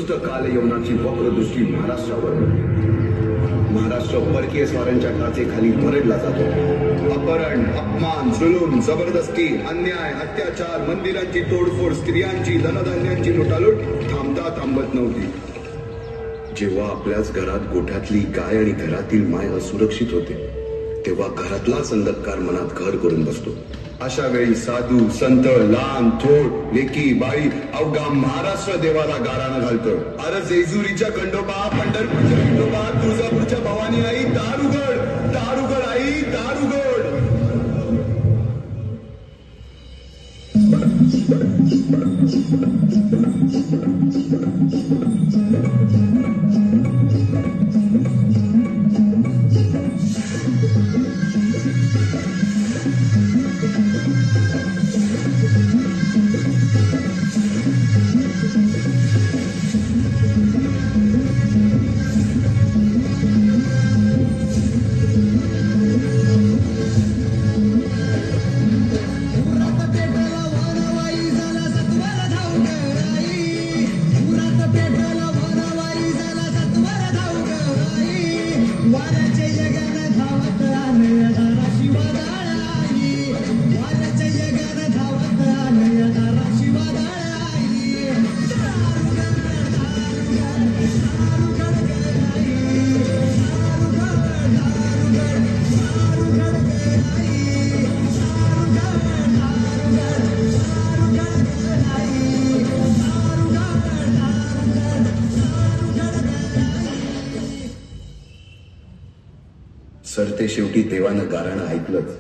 दुष्ट कालयवनाची वक्र दृष्टी महाराष्ट्रावर. महाराष्ट्र परकीय स्वारांच्या टाचेखाली भरडला जातो. अपहरण, अपमान, जुलूम, जबरदस्ती, अन्याय, अत्याचार, मंदिरांची तोडफोड, स्त्रियांची, धनधान्यांची लुटालूट थांबत नव्हती. जेव्हा आपल्याच घरात गोठ्यातली गाय आणि घरातील माय असुरक्षित होते, तेव्हा घरातलाच अंधकार मनात घर करून बसतो. अशा वेळी साधू, संत, लहान, थोर, लेकी, बाळी अवघा महाराष्ट्र देवाला गाराणं घालतो. अरे जेजुरीच्या खंडोबा, पंढरपूरच्या खंडोबा, तुळजापूरच्या भवानी आई, दार उघड, दार उघड आई, दार उघड. सरते शेवटी देवानं गाराणं ऐकलंच.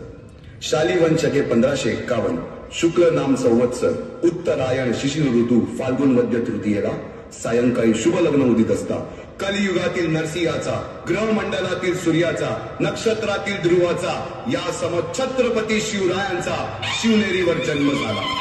शालिवन शके 1551 शुक्ल नाम संवत्सर उत्तरायण शिशिर ऋतू फाल्गुन मध्य तृतीयेला सायंकाळी शुभ लग्न उदित असता कलियुगातील नरसिंहाचा, ग्रहमंडलातील सूर्याचा, नक्षत्रातील ध्रुवाचा, या सम छत्रपती शिवरायांचा शिवनेरीवर जन्म झाला.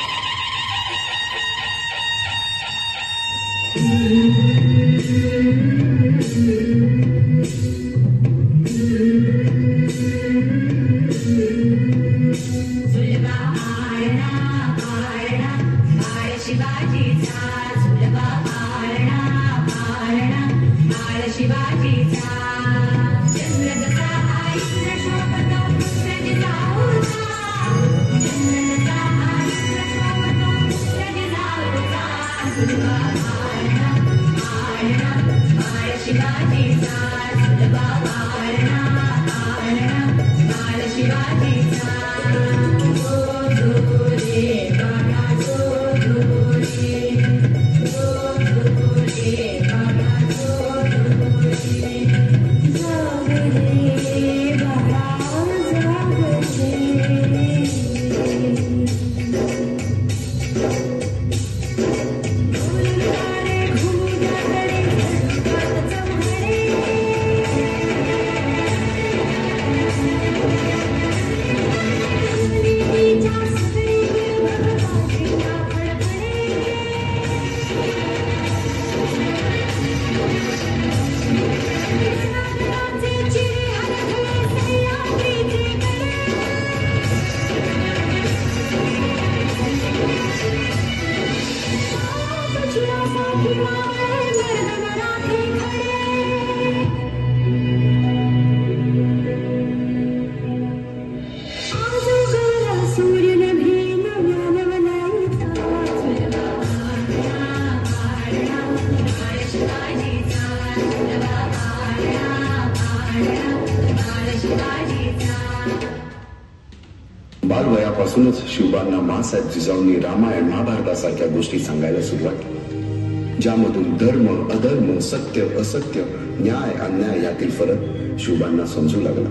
बालवयापासूनच शिवबांना माँसाहेब जिजाऊंनी रामायण महाभारतासारख्या गोष्टी सांगायला सुरुवात केली, ज्यामधून धर्म अधर्म, सत्य असत्य, न्याय अन्याय यातील फरक शिवबांना समजू लागला.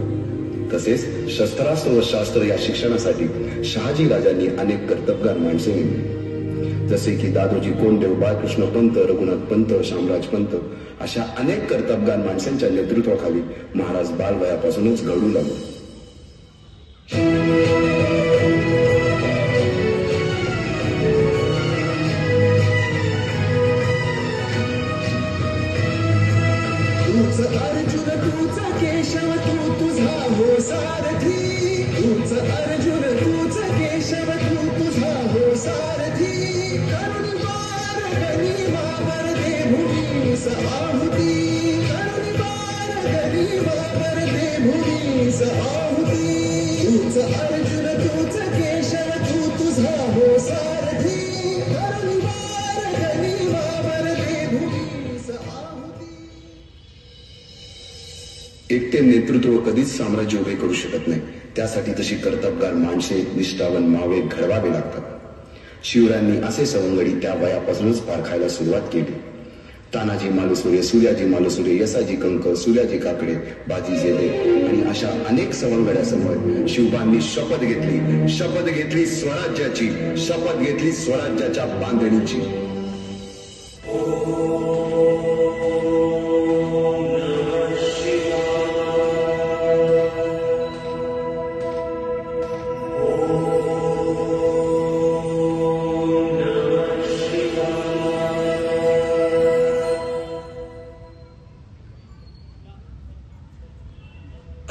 तसेच शस्त्रास्त्र व शास्त्र या शिक्षणासाठी शहाजी राजांनी अनेक कर्तबगार माणसे नेमली, जसे की दादोजी कोंडदेव, बाळकृष्ण पंत, रघुनाथ पंत, शामराज पंत अशा अनेक कर्तबगार माणसांच्या नेतृत्वाखाली महाराज बालवयापासूनच घडू लागले. अर्जुन तूच केशव तू तुझा हो सारथी, तूच अर्जुन तूच केशव तू तुझा हो सारथी, करुणी मार गणी मावर दे भूमी भूमीस आहुती करुणी बाण गरीबावर दे भूमीस आहुती तूच अर्जुन तूच केशव तू तुझा हो सारथी करुणी बाण गरीबावर दे भूमीस आहुती. एकटे नेतृत्व कधीच साम्राज्य उभे करू शकत नाही. त्यासाठी तशी कर्तबगार माणसे, निष्ठावन मावे घडवावे लागतात. शिवरायांनी असे सवंगडी त्या वयापासूनच पारखायला सुरुवात केली. तानाजी मालुसुरे, सूर्याजी मालुसुरे, यसाजी कंक, सूर्याजी काकडे, बाजी जेदे आणि अशा अनेक सवंगड्यासमोर शिवबांनी शपथ घेतली स्वराज्याची, शपथ घेतली स्वराज्याच्या बांधणीची.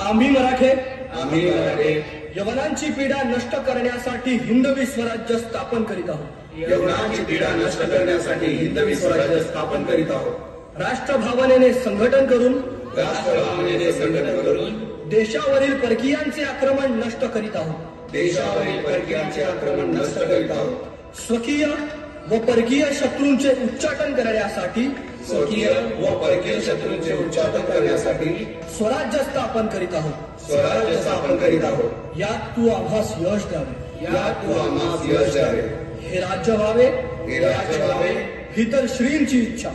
आम्ही मराठे यवनांची पीडा नष्ट करण्यासाठी हिंदवी स्वराज्य स्थापन करीत आहोत. यवनांची पीडा नष्ट करण्यासाठी हिंदवी स्वराज्य स्थापन करीत आहोत. राष्ट्रभावनेने संघटन करून देशावरील परकीयांचे आक्रमण नष्ट करीत आहोत. स्वकीय व परकीय शत्रूंचे उच्चाटन करण्यासाठी स्वराज्य स्थापन करीत आहोत. यात तू आम्हास यश द्यावे. हे राज्य व्हावे ही तर श्रींची इच्छा.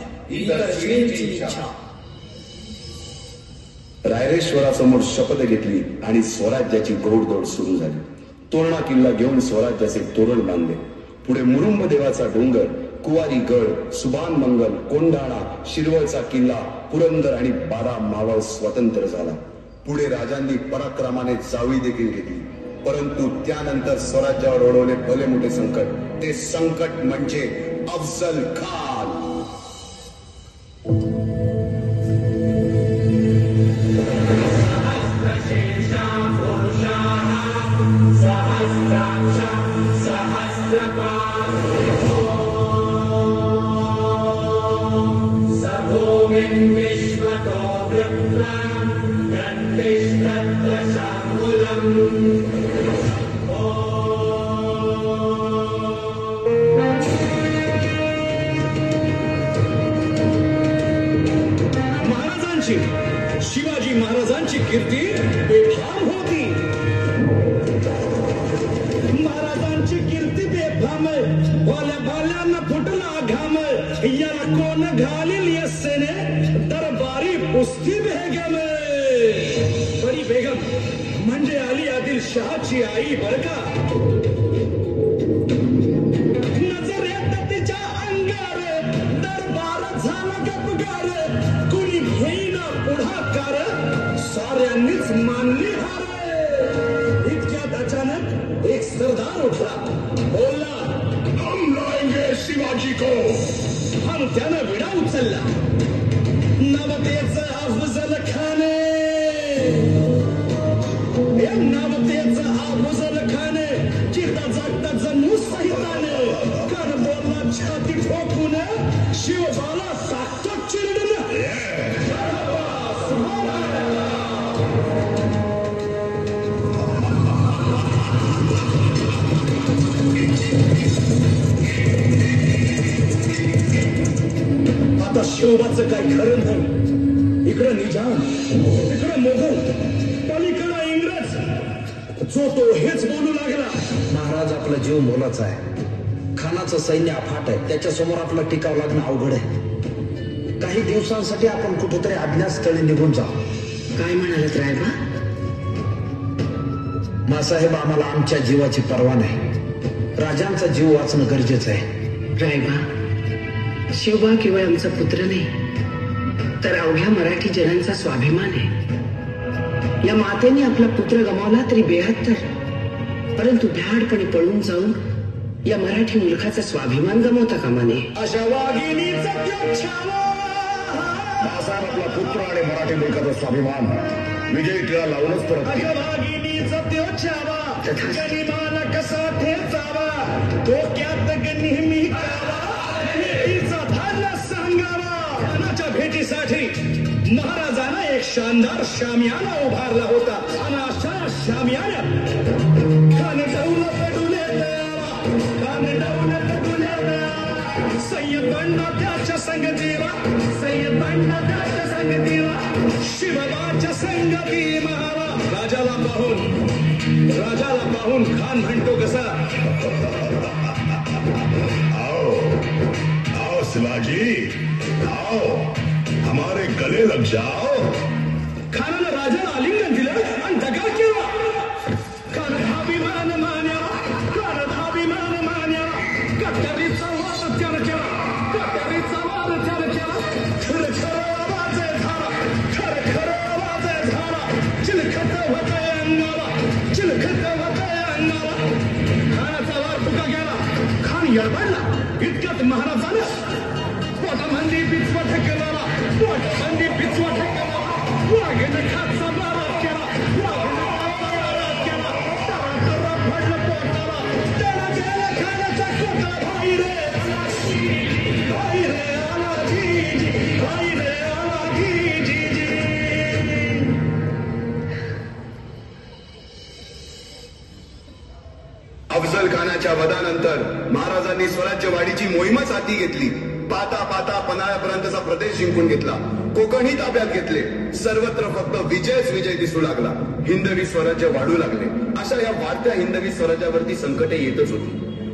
रायरेश्वरासमोर शपथ घेतली आणि स्वराज्याची घोडदौड सुरू झाली. तोरणा किल्ला घेऊन स्वराज्याचे तोरण बांधले. पुढे मुरुंब देवाचा डोंगर, कुवारी गड, सुभान मंगल, कोंढाणा, शिरवळचा किल्ला, पुरंदर आणि 12 मावळ स्वतंत्र झाला. पुढे राजांनी पराक्रमाने जावळी देखील घेतली. परंतु त्यानंतर स्वराज्यावर ओढवले भले मोठे संकट. ते संकट म्हणजे अफजल खान. शिवाजी महाराजांची कीर्ती बेफाम होती. महाराजांची कीर्ती बेफाम, भोल्या भाल्यांना फुटला घाम. याला कोण घालील यस्सेने दरबारी पुस्ती बेगम. बरी बेगम म्हणजे अली आदिल शहाची आई बर का. नजरेत तिच्या अंगार दरबार झाला गपगार. कुणी घेईना पुढाकार, साऱ्यांनीच मानली हार. इतक्यात अचानक एक सरदार उठला, बोलला, हम लाएंगे शिवाजी को. हम त्यानं विडा उचलला. नवतेचं अफजल खान, नवतेचं अफजल खान चिता जागता जणू सहिताने. कर बोलला छाती ठोकून, शिवबाला सागतो चिरडून. आता शिवबाचं काही खरं नाही. इकडं निजाम, इकडं मोगल, पलीकडं इंग्रज. जो तो हेच बोलू लागला. महाराज, आपला जीव मोलाचा आहे. खानाचं सैन्य अफाट आहे. त्याच्यासमोर आपला टिकाव लागणं अवघड आहे. काही दिवसांसाठी आपण कुठेतरी अज्ञातस्थळी निघून जाऊ. काय म्हणालात रायबा? मासाहेब, आम्हाला आमच्या जीवाची पर्वा नाही. राजांचा जीव वाचणं गरजेचं आहे. रायबा, शिवबा केवळ आमचा पुत्र नाही, तर अवघ्या मराठी जनांचा स्वाभिमान आहे. या मातेने आपला पुत्र गमावला तरी 72, परंतु भ्याडपणे पळून जाऊन या मराठी मुलखाचा स्वाभिमान गमावता कामा नये. अशा वाघिणीचा त्यो छावा. मासाहेब, आपला पुत्र आणि मराठी मुलकाचा स्वाभिमान विजयी टिळा लावूनच परत. अशा वाघिणीचा त्यो छावा. गनिमाला कसा ठेचावा, डोक्यात नेहमी कावा. नीतीचा धाडला सांगावा. साठी महाराजांना एक शानदार शामियाना उभारला होता आणि अशा शामियान्यात कान डौल पडुले कान डौल पडुले सय्यद बंडा त्याच्या संगतीला सय्यद बंडा त्याच्या संगतीला शिवबाच्या संगती महारा राजाला पाहून खान म्हणतो कसा आओ आओ शिवाजी आओ हमारे गले लग जाओ खानानं राजाला आलिंगन दिलं आणि दगा केला कानाभिमान मान्या कट्यारीचा वाद त्यानं केला खरखर आवाज झाला चिलखत होतंय अंगाला खानाचा वार फुका गेला खान यडबडला इतक्यात महाराजानं पोटामंदी बिचवट केला वाघेनं खाचा मारात केला तरा पडलं पोटाला त्याला गेला खानाचा कोटा भाई रे आला जी अफजल खानाच्या वधानंतर महाराजांनी स्वराज्यवाढीची मोहीमच हाती घेतली. पाता पन्हाळ्यापर्यंतचा प्रदेश जिंकून घेतला. कोकणही ताब्यात घेतले. सर्वत्र फक्त विजय दिसू लागला. हिंदवी स्वराज्य वाढू लागले. अशा या वाढत्या हिंदवी स्वराज्यावरती संकटे येतच होती.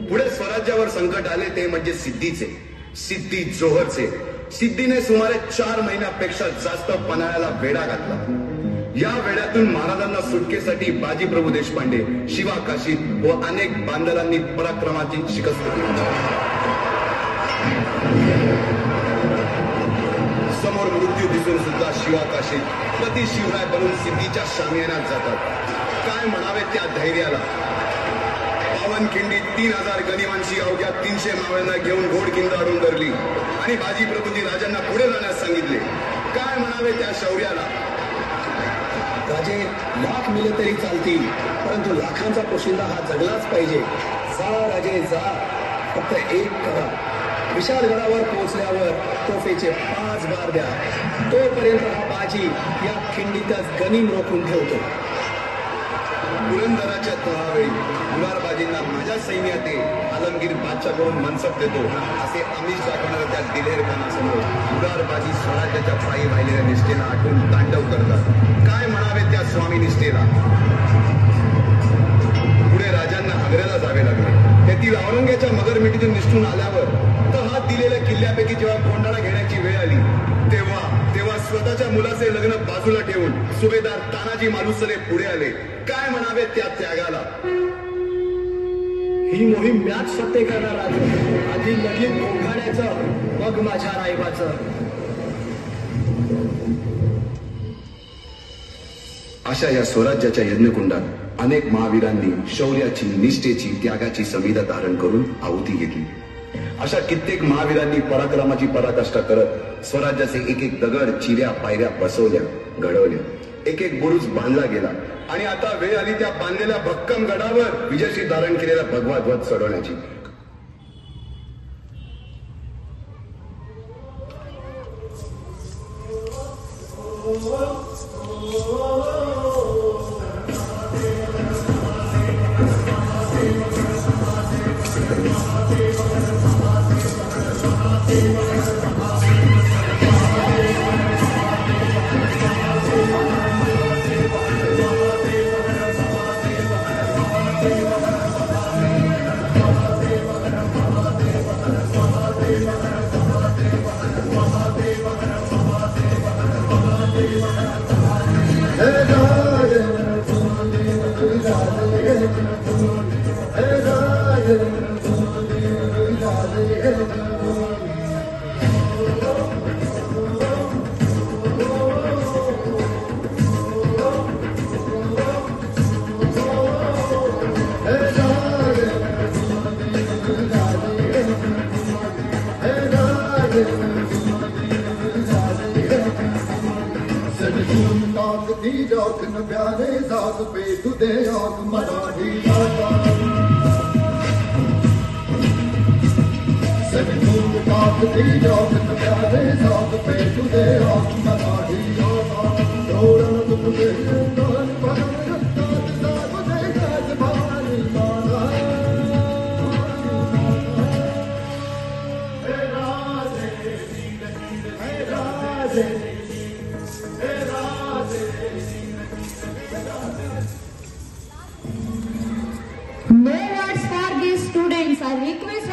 पुढे स्वराज्यावर संकट आले ते म्हणजे सिद्धी जोहरचे. सिद्धीने सुमारे 4 महिन्यापेक्षा जास्त पन्हाळ्याला वेढा घातला. या वेड्यातून महाराजांना सुटकेसाठी बाजीप्रभू देशपांडे, शिवा काशीद व अनेक बांधलांनी पराक्रमाची शिकस्त दिली. समोर मृत्यू दिसून सुद्धा शिवा काशीद प्रति शिवराय बनून सिद्धीच्या शामियानात जातात. काय म्हणावे त्या धैर्याला. पावनखिंडीत 3000 गनिमांची अवघ्या 300 मावळ्यांना घेऊन घोडखिंड अडून धरली आणि बाजीप्रभूंनी राजांना पुढे जाण्यास सांगितले. काय म्हणावे त्या शौर्याला. राजे लाख मिले तरी चालतील, परंतु लाखांचा पोशिंदा हा जगलाच पाहिजे. जा राजे जा, फक्त एक करा. विशालगडावर पोहोचल्यावर तोफेचे 5 बार द्या. तोपर्यंत हा बाजी या खिंडीतच गनिम रोखून ठेवतो. पुरंदराच्या तळावेळी मुरारबाजींना माझ्या सैन्यात आलमगीर बादशाहकडून मनसब देतो असे आमिष दाखवणाऱ्या त्या दिलेर खानासमोर मुरारबाजी स्वराज्याच्या पायी वाहिलेल्या निष्ठेला आठवून तांडव करतात. काय म्हणावे त्या स्वामी निष्ठेला. पुढे राजांना आग्र्याला जावे लागले. तेथील औरंग्याच्या मगरमिठीतून निष्ठून आल्यावर तहात दिलेल्या किल्ल्यापैकी जेव्हा कोंडाळा घेण्याची वेळ आली तेव्हा स्वतःच्या मुलाचे लग्न बाजूला ठेवून सुभेदार तानाजी मालुसरे पुढे आले. काय म्हणावे त्या त्यागाला. ही मोहीम मॅच फत्ते करणार आहे. आधी लगीन गोंगाण्याचं, मग माझ्या रायबाचं. अशा या स्वराज्याच्या यज्ञकुंडात अनेक महावीरांनी शौर्याची, निष्ठेची, त्यागाची संविधा धारण करून आहुती घेतली. अशा कित्येक महावीरांनी पराक्रमाची पराकाष्ठा करत स्वराज्याचे एक दगड, चिऱ्या, पायऱ्या बसवल्या, घडवल्या. एक बुरुज बांधला गेला आणि आता वेळ आली त्या बांधलेल्या भक्कम गडावर विजयशी धारण केलेला भगवा ध्वज चढवण्याची. Seven Thank you.